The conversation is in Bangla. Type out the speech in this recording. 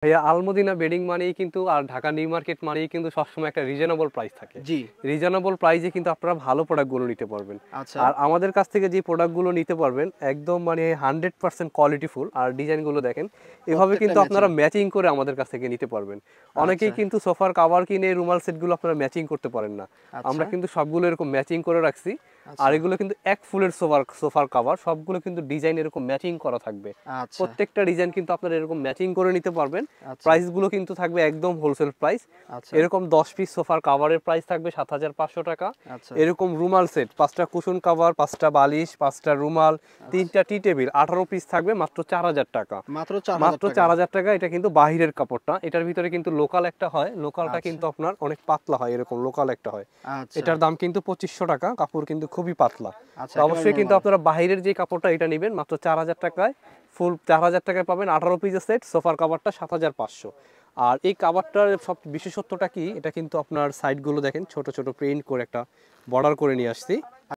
ভাইয়া আলমদিনা বেডিং মানেই কিন্তু আর ঢাকা নিউ মার্কেট মানেই কিন্তু সবসময় একটা রিজনেবল প্রাইস থাকে। জি। রিজনেবল প্রাইসে কিন্তু আপনারা ভালো প্রোডাক্টগুলো নিতে পারবেন। আচ্ছা। আর আমাদের কাছ থেকে যে প্রোডাক্টগুলো নিতে পারবেন একদম মানে 100% কোয়ালিটিফুল। আর ডিজাইনগুলো দেখেন এভাবে প্রত্যেকটা কিন্তু ম্যাচিং। আপনারা ম্যাচিং করে আমাদের কাছ থেকে নিতে পারবেন। অনেকেই আচ্ছা, কিন্তু সোফার কাভার কিনে রুমাল সেটগুলো আপনারা ম্যাচিং করতে পারেন না। আচ্ছা, আমরা কিন্তু সবগুলো এরকম ম্যাচিং করে রাখছি। আর আচ্ছা, এগুলো কিন্তু এক ফুলের সোফার কাভার সবগুলো কিন্তু ডিজাইন এরকম ম্যাচিং করা থাকবে। আচ্ছা, প্রত্যেকটা ডিজাইন কিন্তু আপনারা এরকম ম্যাচিং করে নিতে পারবেন। আচ্ছা, প্রাইসগুলো কিন্তু থাকবে একদম হোলসেল প্রাইস। আচ্ছা, এরকম 10 পিস সোফার কাভারের প্রাইস থাকবে ৭,৫০০ টাকা। আচ্ছা, এরকম রুমাল সেট ৫টা কুশন কাভার, ৫টা বালিশ, 5টা রুমাল, আচ্ছা। 3টা টি টেবিল ১৮ পিস থাকবে মাত্র ৪,০০০ টাকা। মাত্র ৪,০০০ মাত্র টাকায়। ৪,০০০ টাকা। এটা কিন্তু বাহিরের কাপড়টা। এটার ভিতরে কিন্তু লোকাল একটা হয়। লোকালটা আচ্ছা, কিন্তু আপনার অনেক পাতলা হয়, এরকম লোকাল একটা হয়। আচ্ছা, এটার দাম কিন্তু ২৫০০ টাকা। কাপড় কিন্তু খুবই পাতলা। আচ্ছা, তো একেবারে অবশ্যই কিন্তু নরমাল। আপনারা বাহিরের যে কাপড়টা এটা নিবেন মাত্র ৪,০০০ টাকায়। ফুল ৪,০০০ টাকায় পাবেন ১৮ পিসের সেট। সোফার কাভারটা ৭,৫০০। আর এই কাভারটার সব বিশেষত্বটা কি? এটা কিন্তু আপনার সাইডগুলো দেখেন ছোট ছোট প্রিন্ট করে একটা বর্ডার করে নিয়ে আসছি।